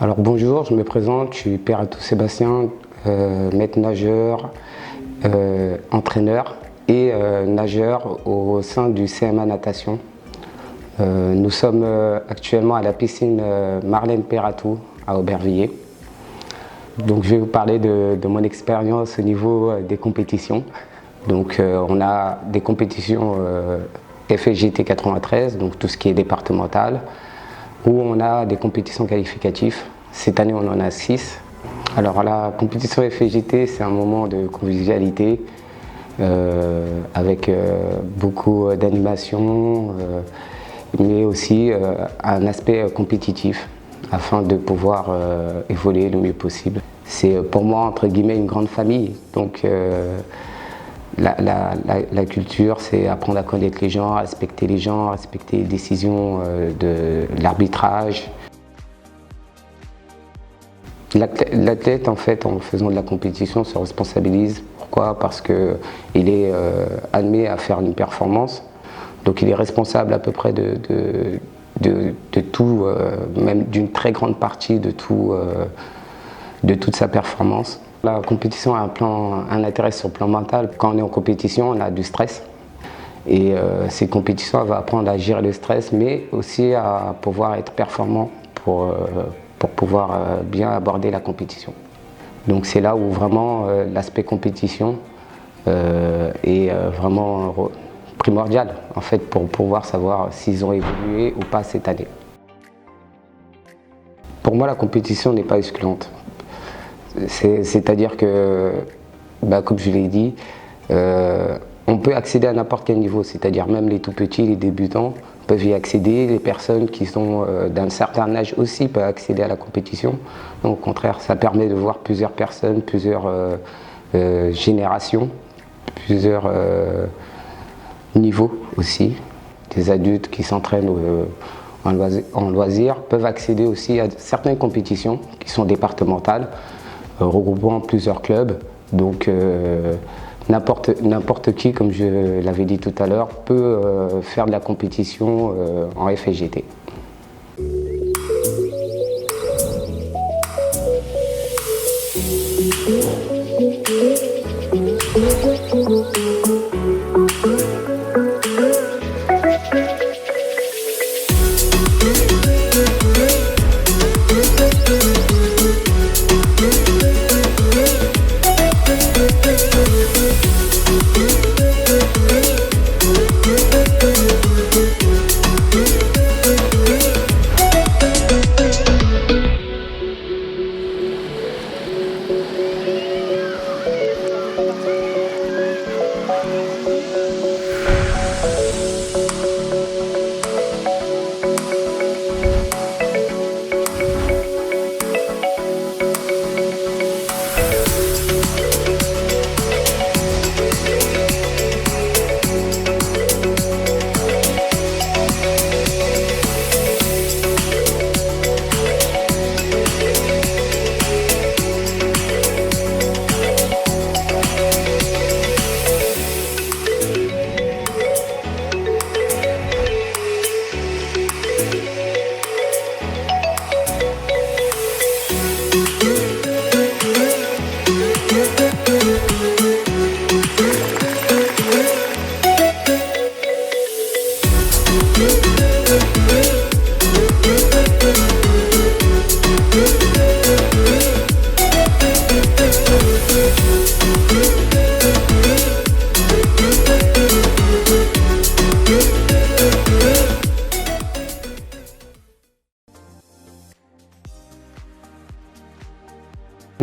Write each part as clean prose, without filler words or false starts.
Alors bonjour, je me présente, je suis Peratou Sébastien, maître nageur, entraîneur et nageur au sein du CMA Natation. Nous sommes actuellement à la piscine Marlène Peratou à Aubervilliers. Donc je vais vous parler de mon expérience au niveau des compétitions. Donc on a des compétitions FSGT 93, donc tout ce qui est départemental, où on a des compétitions qualificatives. Cette année, on en a 6. Alors la compétition FSGT, c'est un moment de convivialité avec beaucoup d'animation, mais aussi un aspect compétitif afin de pouvoir évoluer le mieux possible. C'est pour moi, entre guillemets, une grande famille. Donc la culture, c'est apprendre à connaître les gens, respecter les gens, respecter les décisions de l'arbitrage. L'athlète, en fait, en faisant de la compétition, se responsabilise. Pourquoi? Parce qu'il est admis à faire une performance. Donc il est responsable à peu près de tout, même d'une très grande partie de toute sa performance. La compétition a un intérêt sur le plan mental. Quand on est en compétition, on a du stress. Et ces compétitions, on va apprendre à gérer le stress, mais aussi à pouvoir être performant pour pouvoir bien aborder la compétition. Donc c'est là où vraiment l'aspect compétition est vraiment primordial en fait, pour pouvoir savoir s'ils ont évolué ou pas cette année. Pour moi, la compétition n'est pas excluante. C'est-à-dire que, comme je l'ai dit, on peut accéder à n'importe quel niveau, c'est-à-dire même les tout petits, les débutants peuvent y accéder, les personnes qui sont d'un certain âge aussi peuvent accéder à la compétition. Donc au contraire, ça permet de voir plusieurs personnes, plusieurs générations, plusieurs niveaux aussi. Des adultes qui s'entraînent en loisir peuvent accéder aussi à certaines compétitions qui sont départementales, regroupant plusieurs clubs. Donc n'importe qui, comme je l'avais dit tout à l'heure, peut faire de la compétition en FSGT.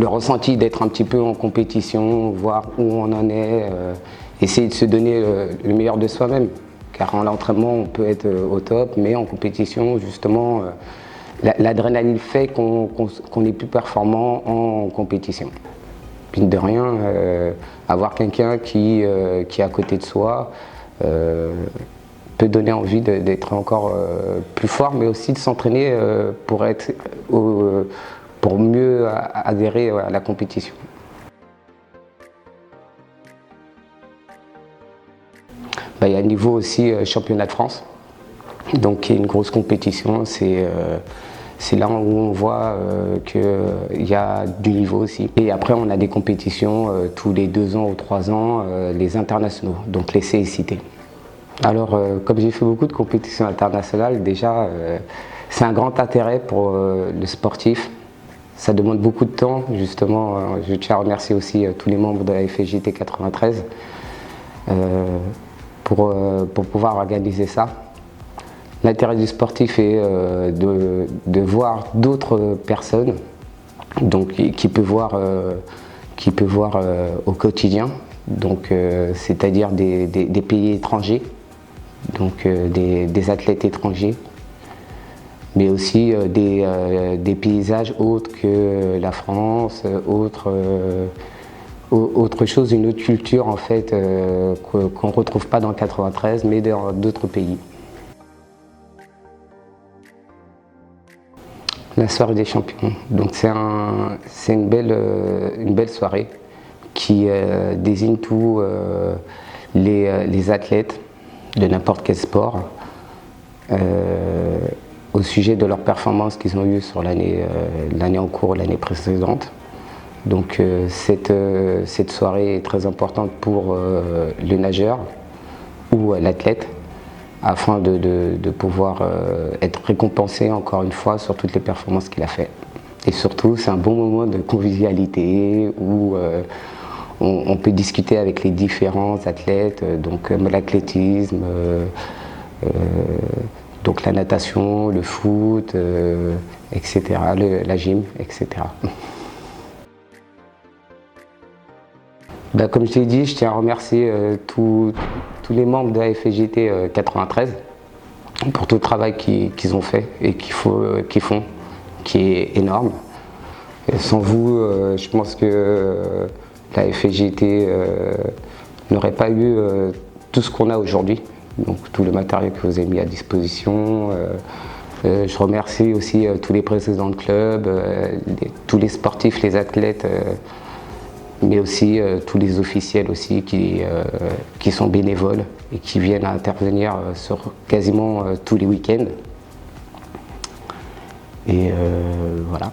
Le ressenti d'être un petit peu en compétition, voir où on en est, essayer de se donner le meilleur de soi-même. Car en l'entraînement, on peut être au top, mais en compétition, justement, l'adrénaline fait qu'on est plus performant en compétition. Mine de rien, avoir quelqu'un qui est à côté de soi peut donner envie d'être encore plus fort, mais aussi de s'entraîner pour mieux adhérer à la compétition. Il y a un niveau aussi championnat de France, donc qui est une grosse compétition. C'est là où on voit qu'il y a du niveau aussi. Et après, on a des compétitions tous les 2 ans ou 3 ans, les internationaux, donc les CICT. Alors, comme j'ai fait beaucoup de compétitions internationales, déjà, c'est un grand intérêt pour le sportif. Ça demande beaucoup de temps, justement. Je tiens à remercier aussi tous les membres de la FJT 93 pour pouvoir organiser ça. L'intérêt du sportif est de voir d'autres personnes donc, qui peut voir au quotidien, c'est-à-dire des pays étrangers, donc des athlètes étrangers, mais aussi des paysages autres que la France, autre chose, une autre culture en fait qu'on ne retrouve pas dans le 93 mais dans d'autres pays. La soirée des champions, donc c'est une belle soirée qui désigne tous les athlètes de n'importe quel sport au sujet de leurs performances qu'ils ont eues sur l'année en cours, l'année précédente. Donc cette soirée est très importante pour le nageur ou l'athlète afin de pouvoir être récompensé encore une fois sur toutes les performances qu'il a fait. Et surtout, c'est un bon moment de convivialité où on peut discuter avec les différents athlètes, donc l'athlétisme, donc la natation, le foot, etc., la gym, etc. Comme je l'ai dit, je tiens à remercier tous les membres de la FJT 93 pour tout le travail qu'ils ont fait et qu'ils font, qui est énorme. Et sans vous, je pense que la FJT n'aurait pas eu tout ce qu'on a aujourd'hui, donc tout le matériel que vous avez mis à disposition. Je remercie aussi tous les présidents de club, tous les sportifs, les athlètes, mais aussi tous les officiels aussi qui sont bénévoles et qui viennent à intervenir sur quasiment tous les week-ends. Et voilà.